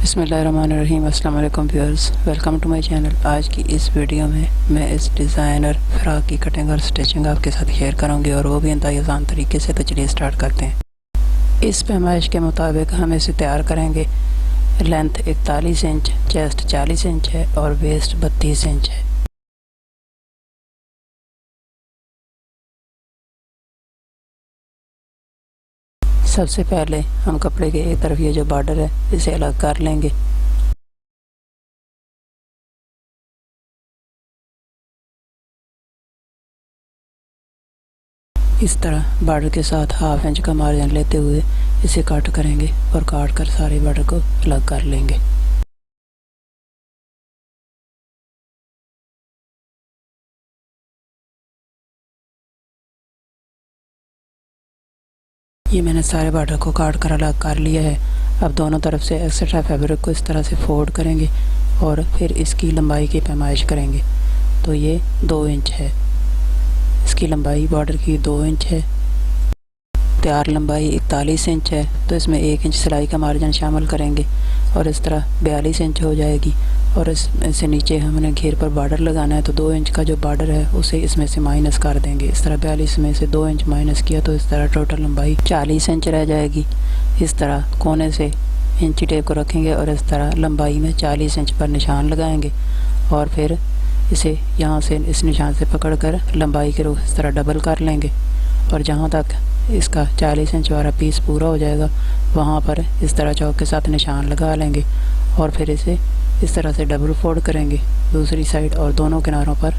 बिस्मिल्लाहिर्रहमानिर्रहीम। अस्सलाम वालेकुम viewers, welcome to my channel. आज की इस वीडियो में मैं इस डिज़ाइनर फ़्रॉक की कटिंग और स्टिचिंग आपके साथ शेयर करूंगी और वो भी इंतहाई आसान तरीके से। तो चलिए स्टार्ट करते हैं। इस पैमाइश के मुताबिक हम इसे तैयार करेंगे। लेंथ 41 इंच, चेस्ट 40 इंच है और वेस्ट 32 इंच है। सबसे पहले हम कपड़े के एक तरफ ये जो बॉर्डर है इसे अलग कर लेंगे। इस तरह बॉर्डर के साथ हाफ इंच का मार्जिन लेते हुए इसे कट करेंगे और काट कर सारे बॉर्डर को अलग कर लेंगे। ये मैंने सारे बॉर्डर को काट कर अलग कर लिया है। अब दोनों तरफ से एक्स्ट्रा फैब्रिक को इस तरह से फोल्ड करेंगे और फिर इसकी लंबाई की पैमाइश करेंगे। तो ये 2 इंच है, इसकी लंबाई बॉर्डर की 2 इंच है। तैयार लंबाई 41 इंच है, तो इसमें 1 इंच सिलाई का मार्जिन शामिल करेंगे और इस तरह 42 इंच हो जाएगी। और इससे नीचे हमने घेर पर बॉर्डर लगाना है, तो 2 इंच का जो बॉर्डर है उसे इसमें से माइनस कर देंगे। इस तरह 42 में से 2 इंच माइनस किया तो इस तरह टोटल लंबाई 40 इंच रह जाएगी। इस तरह कोने से इंची टेप को रखेंगे और इस तरह लंबाई में 40 इंच पर निशान लगाएंगे और फिर इसे यहाँ से इस निशान से पकड़कर लंबाई के रुख इस तरह डबल कर लेंगे और जहाँ तक इसका 40 इंच वाला पीस पूरा हो जाएगा वहाँ पर इस तरह चौक के साथ निशान लगा लेंगे और फिर इसे इस तरह से डबल फोल्ड करेंगे दूसरी साइड और दोनों किनारों पर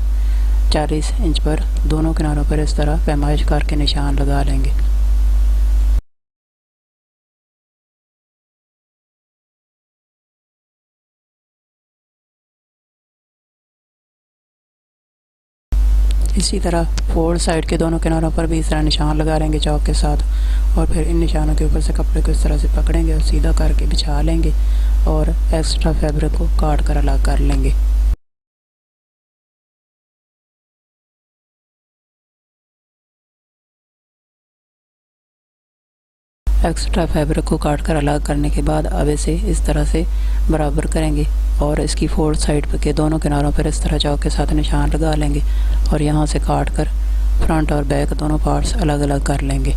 40 इंच पर दोनों किनारों पर इस तरह पैमाइश करके निशान लगा लेंगे। इसी तरह फोल्ड साइड के दोनों किनारों पर भी इस तरह निशान लगा लेंगे चौक के साथ और फिर इन निशानों के ऊपर से कपड़े को इस तरह से पकड़ेंगे और सीधा करके बिछा लेंगे और एक्स्ट्रा फैब्रिक को काट कर अलग कर लेंगे। एक्स्ट्रा फैब्रिक को काट कर अलग करने के बाद अब इसे इस तरह से बराबर करेंगे और इसकी फोल्ड साइड के दोनों किनारों पर इस तरह चौक के साथ निशान लगा लेंगे और यहाँ से काट कर फ्रंट और बैक दोनों पार्ट्स अलग अलग कर लेंगे।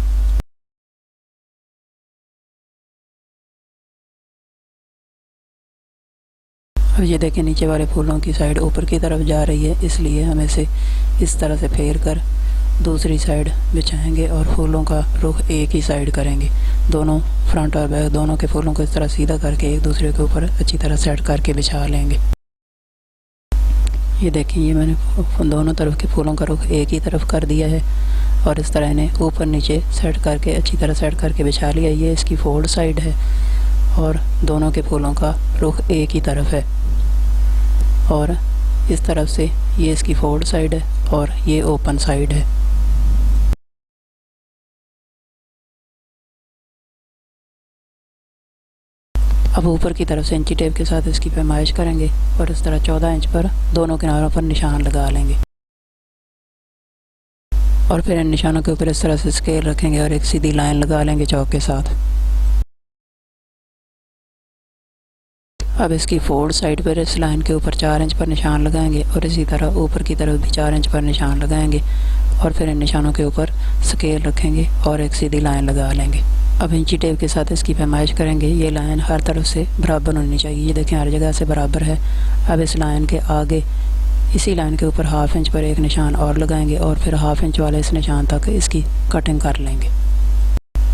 अब ये देखें, नीचे वाले फूलों की साइड ऊपर की तरफ जा रही है, इसलिए हम इसे इस तरह से फेर कर दूसरी साइड बिछाएंगे और फूलों का रुख एक ही साइड करेंगे। दोनों फ्रंट और बैक दोनों के फूलों को इस तरह सीधा करके एक दूसरे के ऊपर अच्छी तरह सेट करके बिछा लेंगे। ये देखें, ये मैंने दोनों तरफ के फूलों का रुख एक ही तरफ कर दिया है और इस तरह इन्हें ऊपर नीचे सेट करके अच्छी तरह सेट करके बिछा लिया। ये इसकी फोल्ड साइड है और दोनों के फूलों का रुख एक ही तरफ है और इस तरफ से ये इसकी फोल्ड साइड है और ये ओपन साइड है। अब ऊपर की तरफ से इंची टेप के साथ इसकी पैमाइश करेंगे और इस तरह 14 इंच पर दोनों किनारों पर निशान लगा लेंगे और फिर इन निशानों के ऊपर इस तरह से स्केल रखेंगे और एक सीधी लाइन लगा लेंगे चौक के साथ। अब इसकी फोल्ड साइड पर इस लाइन के ऊपर 4 इंच पर निशान लगाएंगे और इसी तरह ऊपर की तरफ भी 4 इंच पर निशान लगाएंगे और फिर इन निशानों के ऊपर स्केल रखेंगे और एक सीधी लाइन लगा लेंगे। अब इंची टेप के साथ इसकी पैमाइश करेंगे। ये लाइन हर तरफ से बराबर होनी चाहिए। ये देखें, हर जगह से बराबर है। अब इस लाइन के आगे इसी लाइन के ऊपर हाफ इंच पर एक निशान और लगाएंगे और फिर हाफ इंच वाले इस निशान तक इसकी कटिंग कर लेंगे।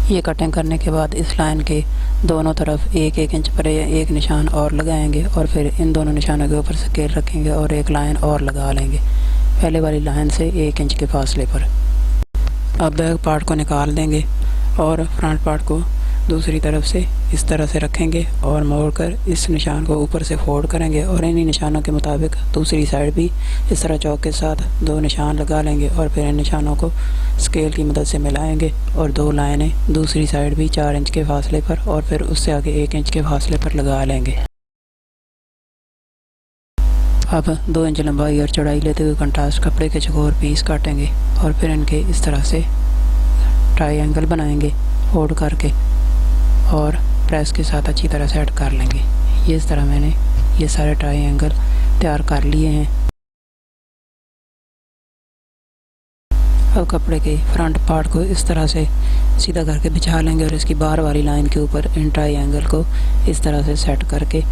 ये कटिंग करने के बाद इस लाइन के दोनों तरफ एक एक इंच पर एक निशान और लगाएंगे और फिर इन दोनों निशानों के ऊपर स्केल रखेंगे और एक लाइन और लगा लेंगे पहले वाली लाइन से 1 इंच के फासले पर। अब बैक पार्ट को निकाल देंगे और फ्रंट पार्ट को दूसरी तरफ से इस तरह से रखेंगे और मोड़कर इस निशान को ऊपर से फोल्ड करेंगे और इन्हीं निशानों के मुताबिक दूसरी साइड भी इस तरह चौक के साथ 2 निशान लगा लेंगे और फिर इन निशानों को स्केल की मदद से मिलाएंगे और 2 लाइनें दूसरी साइड भी 4 इंच के फासले पर और फिर उससे आगे 1 इंच के फासले पर लगा लेंगे। अब 2 इंच लंबाई और चौड़ाई लेते हुए कंट्रास्ट कपड़े के चौकोर पीस काटेंगे और फिर इनके इस तरह से ट्रायंगल बनाएंगे फोल्ड करके और प्रेस के साथ अच्छी तरह सेट कर लेंगे। ये इस तरह मैंने ये सारे ट्रायंगल तैयार कर लिए हैं। अब कपड़े के फ्रंट पार्ट को इस तरह से सीधा करके बिछा लेंगे और इसकी बाहर वाली लाइन के ऊपर इन ट्रायंगल को इस तरह से सेट करके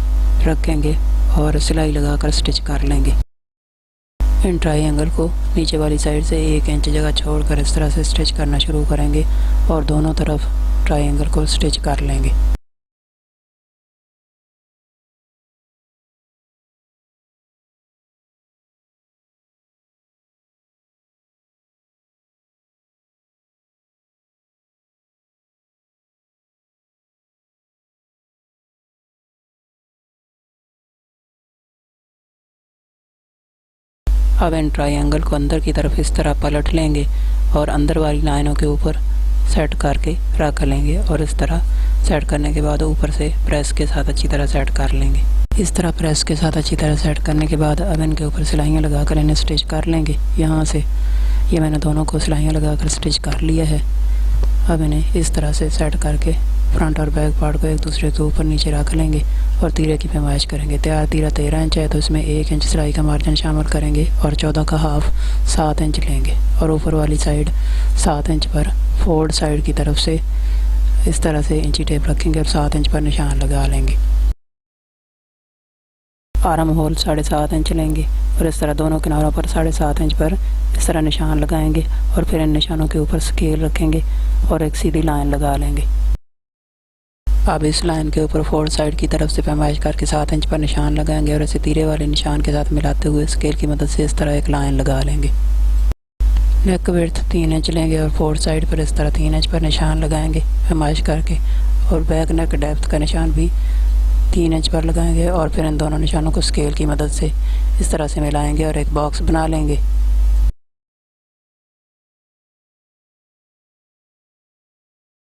रखेंगे और सिलाई लगाकर स्टिच कर लेंगे। इन ट्रायंगल को नीचे वाली साइड से 1 इंच जगह छोड़कर इस तरह से स्टिच करना शुरू करेंगे और दोनों तरफ ट्रायंगल को स्टिच कर लेंगे। अब इन ट्रायंगल को अंदर की तरफ इस तरह पलट लेंगे और अंदर वाली लाइनों के ऊपर सेट करके रख लेंगे और इस तरह सेट करने के बाद ऊपर से प्रेस के साथ अच्छी तरह सेट कर लेंगे। इस तरह प्रेस के साथ अच्छी तरह सेट करने के बाद अब इनके ऊपर सिलाइयाँ लगाकर इन्हें स्टिच कर लेंगे। यहाँ से ये मैंने दोनों को सिलाइयाँ लगाकर स्टिच कर लिया है। अब इन्हें इस तरह से सेट करके फ्रंट और बैक पार्ट को एक दूसरे के ऊपर नीचे रख लेंगे और तीरे की पैमाइश करेंगे। तैयार तीरा 13 इंच है तो इसमें 1 इंच सिलाई का मार्जिन शामिल करेंगे और 14 का हाफ 7 इंच लेंगे और ऊपर वाली साइड 7 इंच पर फोल्ड साइड की तरफ से इस तरह से इंची टेप रखेंगे और 7 इंच पर निशान लगा लेंगे। आर्म होल 7.5 इंच लेंगे और इस तरह दोनों किनारों पर 7.5 इंच पर इस तरह निशान लगाएंगे और फिर इन निशानों के ऊपर स्केल रखेंगे और एक सीधी लाइन लगा लेंगे। अब इस लाइन के ऊपर फोल्ड साइड की तरफ से पैमाइश करके 7 इंच पर निशान लगाएंगे और इसे तीरे वाले निशान के साथ मिलाते हुए स्केल की मदद से इस तरह एक लाइन लगा लेंगे। नेक विड्थ 3 इंच लेंगे और फोल्ड साइड पर इस तरह 3 इंच पर निशान लगाएंगे पैमाइश करके और बैक नेक डेप्थ का निशान भी 3 इंच पर लगाएंगे और फिर इन दोनों निशानों को स्केल की मदद से इस तरह से मिलाएंगे और एक बॉक्स बना लेंगे।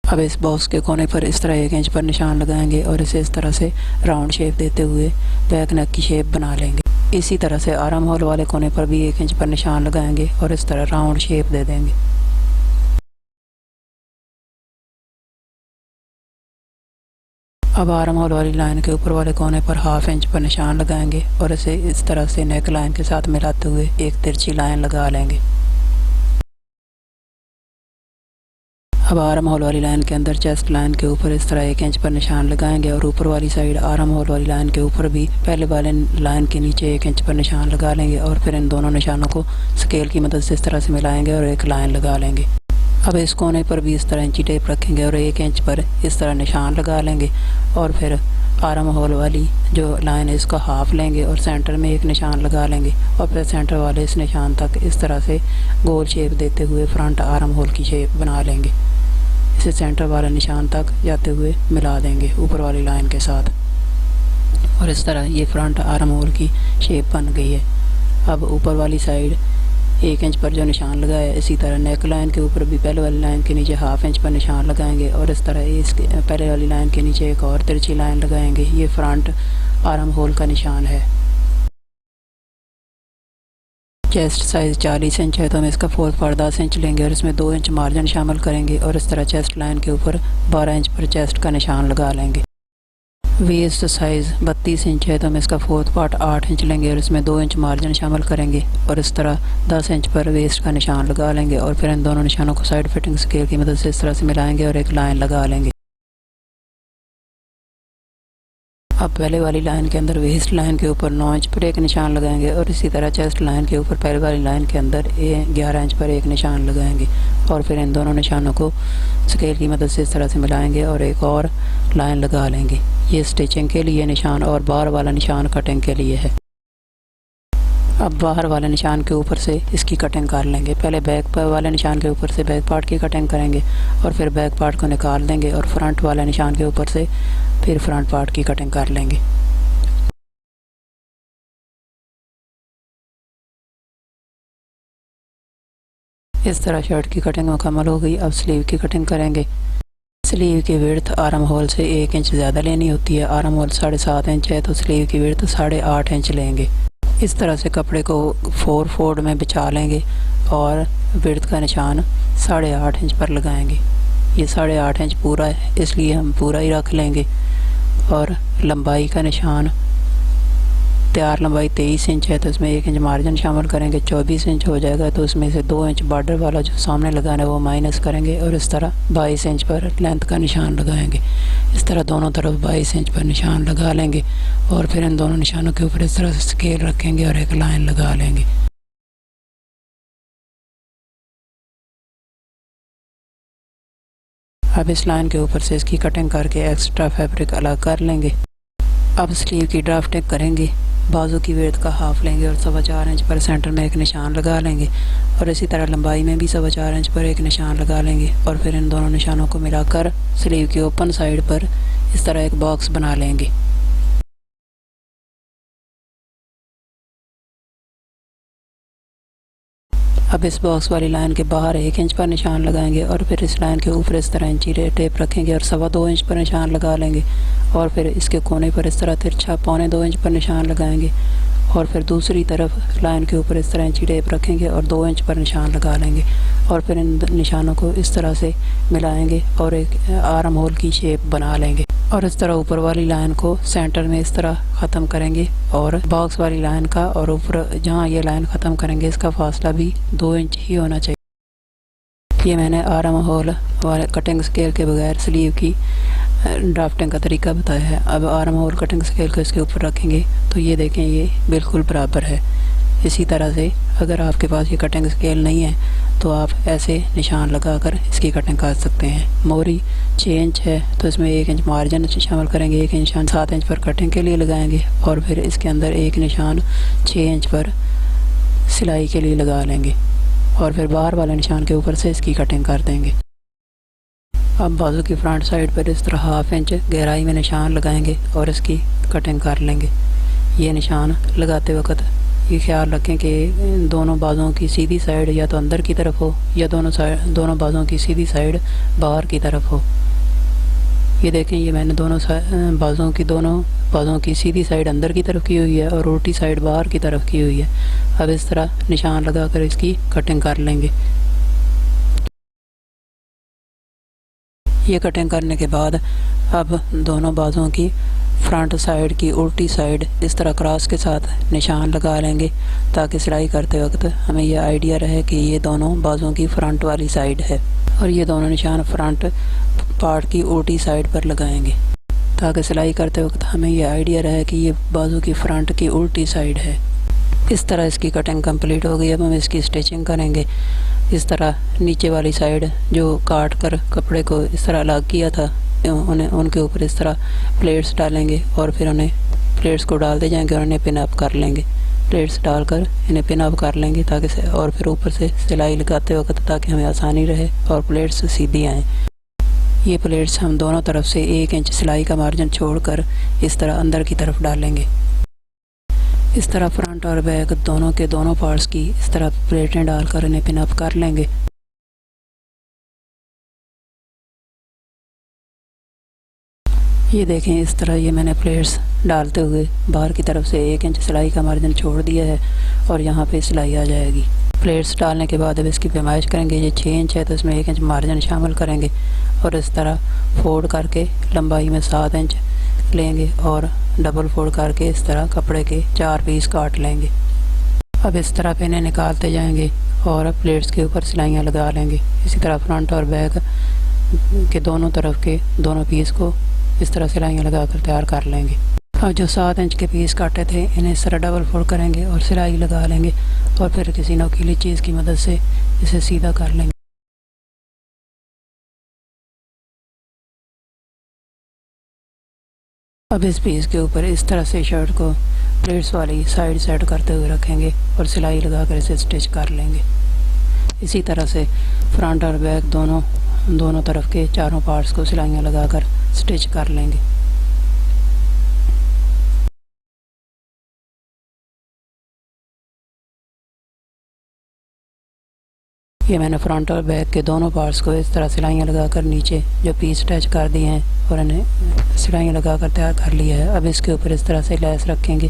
अब इस बॉक्स के कोने पर इस तरह 1 इंच पर निशान लगाएंगे और इसे इस तरह से राउंड शेप देते हुए बैक नेक की शेप बना लेंगे। इसी तरह से आर्म होल वाले कोने पर भी 1 इंच पर निशान लगाएंगे और इस तरह राउंड शेप दे देंगे। अब आर्म होल वाली लाइन के ऊपर वाले कोने पर 1/2 इंच पर निशान लगाएंगे और इसे इस तरह से नेक लाइन के साथ मिलाते हुए एक तिरछी लाइन लगा लेंगे। अब आर्म होल वाली लाइन के अंदर चेस्ट लाइन के ऊपर इस तरह 1 इंच पर निशान लगाएंगे और ऊपर वाली साइड आर्म होल वाली लाइन के ऊपर भी पहले वाले लाइन के नीचे 1 इंच पर निशान लगा लेंगे और फिर इन दोनों निशानों को स्केल की मदद से इस तरह से मिलाएंगे और एक लाइन लगा लेंगे। अब इस कोने पर भी इस तरह इंची टेप रखेंगे और 1 इंच पर इस तरह निशान लगा लेंगे और फिर आर्म होल वाली जो लाइन है इसका हाफ लेंगे और सेंटर में एक निशान लगा लेंगे और फिर सेंटर वाले इस निशान तक इस तरह से गोल शेप देते हुए फ्रंट आर्म होल की शेप बना लेंगे। इसे सेंटर वाले निशान तक जाते हुए मिला देंगे ऊपर वाली लाइन के साथ और इस तरह ये फ्रंट आर्म होल की शेप बन गई है। अब ऊपर वाली साइड 1 इंच पर जो निशान लगाया इसी तरह नेक लाइन के ऊपर भी पहले वाली लाइन के नीचे 1/2 इंच पर निशान लगाएंगे और इस तरह इसके पहले वाली लाइन के नीचे एक और तिरछी लाइन लगाएंगे। ये फ्रंट आर्म होल का निशान है। चेस्ट साइज़ 40 इंच है तो हम इसका फोर्थ पार्ट 10 इंच लेंगे और इसमें 2 इंच मार्जिन शामिल करेंगे और इस तरह चेस्ट लाइन के ऊपर 12 इंच पर चेस्ट का निशान लगा लेंगे। वेस्ट साइज़ 32 इंच है तो हम इसका फोर्थ पार्ट 8 इंच लेंगे और इसमें 2 इंच मार्जिन शामिल करेंगे और इस तरह 10 इंच पर वेस्ट का निशान लगा लेंगे और फिर इन दोनों निशानों को साइड फिटिंग स्केल की मदद से इस तरह से मिलाएंगे और एक लाइन लगा लेंगे। अब पहले वाली लाइन के अंदर वेस्ट लाइन के ऊपर 9 इंच पर एक निशान लगाएंगे और इसी तरह चेस्ट लाइन के ऊपर पहले वाली लाइन के अंदर 11 इंच पर एक निशान लगाएंगे और फिर इन दोनों निशानों को स्केल की मदद से इस तरह से मिलाएंगे और एक और लाइन लगा लेंगे। ये स्टिचिंग के लिए निशान और बाहर वाला निशान कटिंग के लिए है। अब बाहर वाले निशान के ऊपर से इसकी कटिंग कर लेंगे। पहले बैक वाले निशान के ऊपर से बैक पार्ट की कटिंग करेंगे और फिर बैक पार्ट को निकाल देंगे और फ्रंट वाले निशान के ऊपर से फिर फ्रंट पार्ट की कटिंग कर लेंगे। इस तरह शर्ट की कटिंग मुकम्मल हो गई। अब स्लीव की कटिंग करेंगे। स्लीव की विड्थ आर्म होल से 1 इंच ज़्यादा लेनी होती है। आर्म होल 7.5 इंच है तो स्लीव की विड्थ 8.5 इंच लेंगे। इस तरह से कपड़े को 4 फोल्ड में बिछा लेंगे और विड्थ का निशान 8.5 इंच पर लगाएंगे। ये 8.5 इंच पूरा है इसलिए हम पूरा ही रख लेंगे और लंबाई का निशान, तैयार लंबाई 23 इंच है तो इसमें 1 इंच मार्जिन शामिल करेंगे। 24 इंच हो जाएगा तो उसमें से 2 इंच बॉर्डर वाला जो सामने लगाना है वो माइनस करेंगे और इस तरह 22 इंच पर लेंथ का निशान लगाएंगे। इस तरह दोनों तरफ 22 इंच पर निशान लगा लेंगे और फिर इन दोनों निशानों के ऊपर इस तरह से स्केल रखेंगे और एक लाइन लगा लेंगे। अब इस लाइन के ऊपर से इसकी कटिंग करके एक्स्ट्रा फैब्रिक अलग कर लेंगे। अब स्लीव की ड्राफ्टिंग करेंगे। बाजू की विड्थ का हाफ लेंगे और 4.25 इंच पर सेंटर में एक निशान लगा लेंगे और इसी तरह लंबाई में भी 4.25 इंच पर एक निशान लगा लेंगे और फिर इन दोनों निशानों को मिलाकर स्लीव की ओपन साइड पर इस तरह एक बॉक्स बना लेंगे। अब इस बॉक्स वाली लाइन के बाहर 1 इंच पर निशान लगाएंगे और फिर इस लाइन के ऊपर इस तरह इंची टेप रखेंगे और 2.25 इंच पर निशान लगा लेंगे और फिर इसके कोने पर इस तरह तिरछा 2.25 इंच पर निशान लगाएंगे और फिर दूसरी तरफ लाइन के ऊपर इस तरह इंची टेप रखेंगे और 2 इंच पर निशान लगा लेंगे और फिर इन निशानों को इस तरह से मिलाएंगे और एक आर्म होल की शेप बना लेंगे और इस तरह ऊपर वाली लाइन को सेंटर में इस तरह ख़त्म करेंगे और बॉक्स वाली लाइन का और ऊपर जहाँ ये लाइन ख़त्म करेंगे इसका फासला भी 2 इंच ही होना चाहिए। ये मैंने आर्म होल वाले कटिंग स्केल के बगैर स्लीव की ड्राफ्टिंग का तरीका बताया है। अब आर्म होल कटिंग स्केल को इसके ऊपर रखेंगे तो ये देखें ये बिल्कुल बराबर है। इसी तरह से अगर आपके पास ये कटिंग स्केल नहीं है तो आप ऐसे निशान लगाकर इसकी कटिंग कर सकते हैं। मोरी 6 इंच है तो इसमें 1 इंच मार्जिन शामिल करेंगे, 1 निशान 7 इंच पर कटिंग के लिए लगाएंगे और फिर इसके अंदर 1 निशान 6 इंच पर सिलाई के लिए लगा लेंगे और फिर बाहर वाले निशान के ऊपर से इसकी कटिंग कर देंगे। अब बाजू की फ्रंट साइड पर इस तरह 1/2 इंच गहराई में निशान लगाएंगे और इसकी कटिंग कर लेंगे। ये निशान लगाते वक्त ये ख्याल रखें कि दोनों बाजुओं की सीधी साइड या तो अंदर की तरफ हो या दोनों बाजुओं की सीधी साइड बाहर की तरफ हो। ये देखें ये मैंने दोनों बाजुओं की सीधी साइड अंदर की तरफ की हुई है और उल्टी साइड बाहर की तरफ की हुई है। अब इस तरह निशान लगाकर इसकी कटिंग कर लेंगे। ये कटिंग करने के बाद अब दोनों बाजुओं की फ्रंट साइड की उल्टी साइड इस तरह क्रॉस के साथ निशान लगा लेंगे ताकि सिलाई करते वक्त हमें यह आइडिया रहे कि ये दोनों बाजुओं की फ्रंट वाली साइड है और ये दोनों निशान फ्रंट पार्ट की उल्टी साइड पर लगाएंगे ताकि सिलाई करते वक्त हमें यह आइडिया रहे कि ये बाजू की फ्रंट की उल्टी साइड है। इस तरह इसकी कटिंग कंप्लीट हो गई। अब हम इसकी स्टिचिंग करेंगे। इस तरह नीचे वाली साइड जो काट कर कपड़े को इस तरह अलग किया था उनके ऊपर इस तरह प्लेट्स डालेंगे और फिर उन्हें प्लेट्स को डालते जाएंगे और उन्हें पिन अप कर लेंगे। प्लेट्स डालकर इन्हें पिन अप कर लेंगे ताकि और फिर ऊपर से सिलाई लगाते वक्त ताकि हमें आसानी रहे और प्लेट्स सीधी आएँ। ये प्लेट्स हम दोनों तरफ से 1 इंच सिलाई का मार्जिन छोड़कर इस तरह अंदर की तरफ डालेंगे। इस तरह फ्रंट और बैक दोनों के दोनों पार्ट्स की इस तरह प्लेटें डालकर इन्हें पिन अप कर लेंगे। ये देखें इस तरह ये मैंने प्लेट्स डालते हुए बाहर की तरफ से 1 इंच सिलाई का मार्जिन छोड़ दिया है और यहाँ पे सिलाई आ जाएगी। प्लेट्स डालने के बाद अब इसकी पैमाइश करेंगे। ये 6 इंच है तो इसमें 1 इंच मार्जिन शामिल करेंगे और इस तरह फोल्ड करके लंबाई में 7 इंच लेंगे और डबल फोल्ड करके इस तरह कपड़े के 4 पीस काट लेंगे। अब इस तरह पे इन्हें निकालते जाएंगे और प्लेट्स के ऊपर सिलाइयाँ लगा लेंगे। इसी तरह फ्रंट और बैक के दोनों तरफ के दोनों पीस को इस तरह सिलाइयाँ लगा कर तैयार कर लेंगे। अब जो 7 इंच के पीस काटे थे इन्हें इस तरह डबल फोल्ड करेंगे और सिलाई लगा लेंगे और फिर किसी नोकीली चीज़ की मदद से इसे सीधा कर लेंगे। अब इस पीस के ऊपर इस तरह से शर्ट को प्लेट्स वाली साइड सेट करते हुए रखेंगे और सिलाई लगाकर इसे स्टिच कर लेंगे। इसी तरह से फ्रंट और बैक दोनों तरफ के चारों पार्ट्स को सिलाइयाँ लगाकर स्टिच कर लेंगे। ये मैंने फ्रंट और बैक के दोनों पार्ट्स को इस तरह सिलाइयाँ लगाकर नीचे जो पीस अटैच कर दिए हैं और इन्हें सिलाइयाँ लगाकर तैयार कर लिया है। अब इसके ऊपर इस तरह से लेस रखेंगे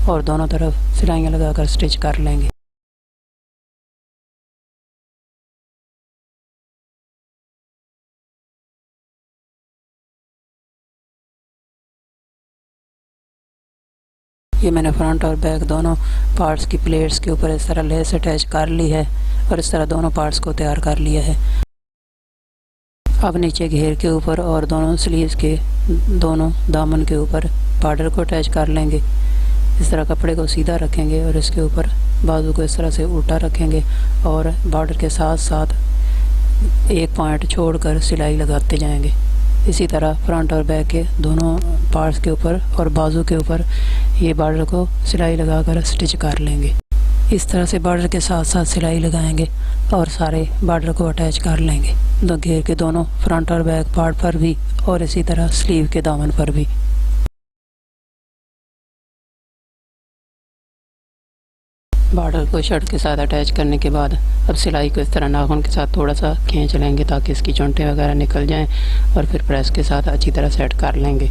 और दोनों तरफ सिलाइयाँ लगाकर स्टिच कर लेंगे। ये मैंने फ्रंट और बैक दोनों पार्ट्स की प्लेट्स के ऊपर इस तरह लेस अटैच कर ली है और इस तरह दोनों पार्ट्स को तैयार कर लिया है। अब नीचे घेर के ऊपर और दोनों स्लीव्स के दोनों दामन के ऊपर बॉर्डर को अटैच कर लेंगे। इस तरह कपड़े को सीधा रखेंगे और इसके ऊपर बाजू को इस तरह से उल्टा रखेंगे और बॉर्डर के साथ साथ एक पॉइंट छोड़कर सिलाई लगाते जाएंगे। इसी तरह फ्रंट और बैक के दोनों पार्ट्स के ऊपर और बाजू के ऊपर ये बॉर्डर को सिलाई लगाकर स्टिच कर लेंगे। इस तरह से बॉर्डर के साथ साथ सिलाई लगाएंगे और सारे बॉर्डर को अटैच कर लेंगे घेर के दोनों फ्रंट और बैक पार्ट पर भी और इसी तरह स्लीव के दामन पर भी। बॉर्डर को शर्ट के साथ अटैच करने के बाद अब सिलाई को इस तरह नाखून के साथ थोड़ा सा खींच लेंगे ताकि इसकी चोंटें वगैरह निकल जाएं और फिर प्रेस के साथ अच्छी तरह सेट कर लेंगे।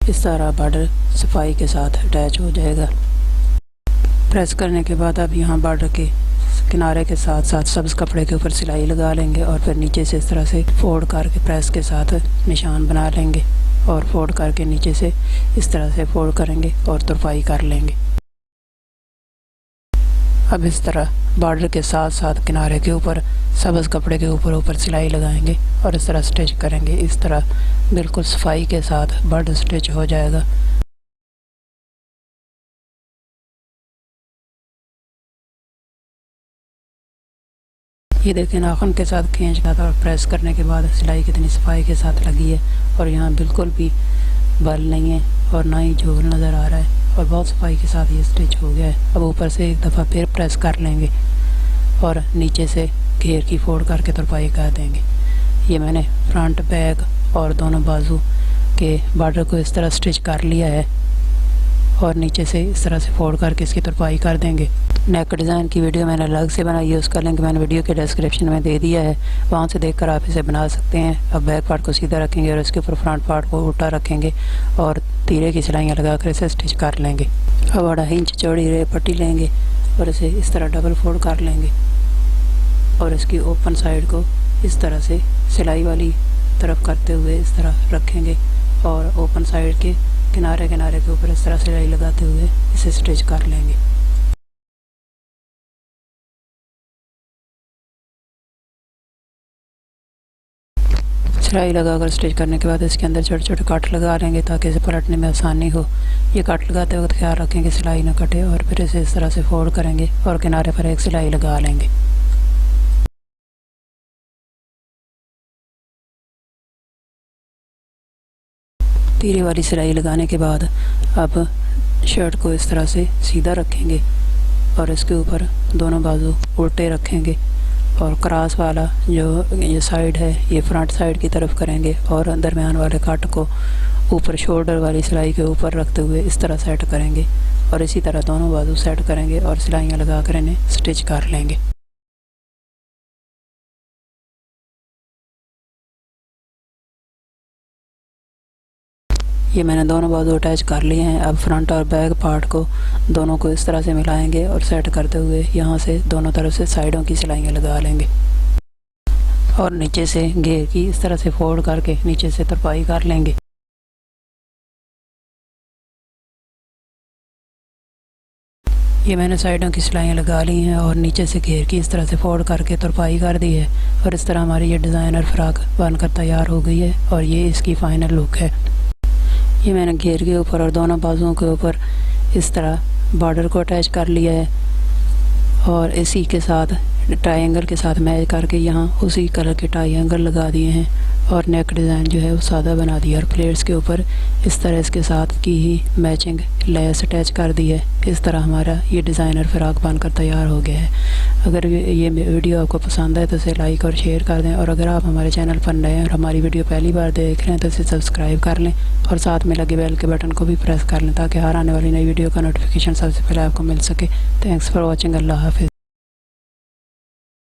इस तरह बॉर्डर सफाई के साथ अटैच हो जाएगा। प्रेस करने के बाद अब यहाँ बॉर्डर के किनारे के साथ साथ सब्ज़ कपड़े के ऊपर सिलाई लगा लेंगे और फिर नीचे से इस तरह से फोल्ड करके प्रेस के साथ निशान बना लेंगे और फोल्ड करके नीचे से इस तरह से फोल्ड करेंगे और तुरपाई कर लेंगे। अब इस तरह बॉर्डर के साथ साथ किनारे के ऊपर सब्ज़ कपड़े के ऊपर सिलाई लगाएंगे और इस तरह स्टिच करेंगे। इस तरह बिल्कुल सफाई के साथ बॉर्डर स्टिच हो जाएगा। ये देखिए नाखून के साथ खींच का और प्रेस करने के बाद सिलाई कितनी सफाई के साथ लगी है और यहाँ बिल्कुल भी बल नहीं है और ना ही झोल नज़र आ रहा है और बहुत सफाई के साथ ये स्टिच हो गया है। अब ऊपर से एक दफ़ा फिर प्रेस कर लेंगे और नीचे से घेर की फोल्ड करके तुरपाई कर देंगे। ये मैंने फ्रंट बैक और दोनों बाजू के बॉर्डर को इस तरह स्टिच कर लिया है और नीचे से इस तरह से फोल्ड करके इसकी तुरपाई कर देंगे। नेक डिज़ाइन की वीडियो मैंने अलग से बनाई है, उसका लिंक मैंने वीडियो के डिस्क्रिप्शन में दे दिया है, वहाँ से देखकर आप इसे बना सकते हैं। अब बैक पार्ट को सीधा रखेंगे और इसके ऊपर फ्रंट पार्ट को उल्टा रखेंगे और तीरे की सिलाइयाँ लगाकर इसे स्टिच कर लेंगे। अब 1.5 इंच चौड़ी रेप पट्टी लेंगे और इसे इस तरह डबल फोल्ड कर लेंगे और इसकी ओपन साइड को इस तरह से सिलाई वाली तरफ करते हुए इस तरह रखेंगे और ओपन साइड के किनारे के ऊपर इस तरह सिलाई लगाते हुए इसे स्टिच कर लेंगे। सिलाई लगाकर स्टिच करने के बाद इसके अंदर छोटे छोटे कट लगा लेंगे ताकि इसे पलटने में आसानी हो। ये कट लगाते वक्त ख्याल रखेंगे सिलाई ना कटे और फिर इसे इस तरह से फोल्ड करेंगे और किनारे पर एक सिलाई लगा लेंगे। तीरे वाली सिलाई लगाने के बाद अब शर्ट को इस तरह से सीधा रखेंगे और इसके ऊपर दोनों बाजू उल्टे रखेंगे और क्रॉस वाला जो ये साइड है ये फ्रंट साइड की तरफ करेंगे और दरमियान वाले कट को ऊपर शोल्डर वाली सिलाई के ऊपर रखते हुए इस तरह सेट करेंगे और इसी तरह दोनों बाजू सेट करेंगे और सिलाइयाँ लगा कर इन्हें स्टिच कर लेंगे। ये मैंने दोनों बाजू अटैच कर लिए हैं। अब फ्रंट और बैक पार्ट को दोनों को इस तरह से मिलाएंगे और सेट करते हुए यहाँ से दोनों तरफ से साइडों की सिलाइयाँ लगा लेंगे और नीचे से घेर की इस तरह से फोल्ड करके नीचे से तुरपाई कर लेंगे। ये मैंने साइडों की सिलाइयाँ लगा ली हैं और नीचे से घेर की इस तरह से फोल्ड करके तुरपाई कर दी है और इस तरह हमारी ये डिज़ाइनर फ्रॉक बनकर तैयार हो गई है और ये इसकी फ़ाइनल लुक है। ये मैंने घेर के ऊपर और दोनों बाजुओं के ऊपर इस तरह बॉर्डर को अटैच कर लिया है और इसी के साथ ट्रायंगल के साथ मैच करके यहाँ उसी कलर के ट्रायंगल लगा दिए हैं और नेक डिज़ाइन जो है वो सादा बना दिया और प्लेट्स के ऊपर इस तरह इसके साथ की ही मैचिंग लेस अटैच कर दी है। इस तरह हमारा ये डिज़ाइनर फ्रॉक बनकर तैयार हो गया है। अगर ये वीडियो आपको पसंद है तो इसे लाइक और शेयर कर दें और अगर आप हमारे चैनल पर नए हैं और हमारी वीडियो पहली बार देख रहे हैं तो इसे सब्सक्राइब कर लें और साथ में लगे बेल के बटन को भी प्रेस कर लें ताकि हर आने वाली नई वीडियो का नोटिफिकेशन सबसे पहले आपको मिल सके। Thanks for watching. अल्लाह हाफिज़।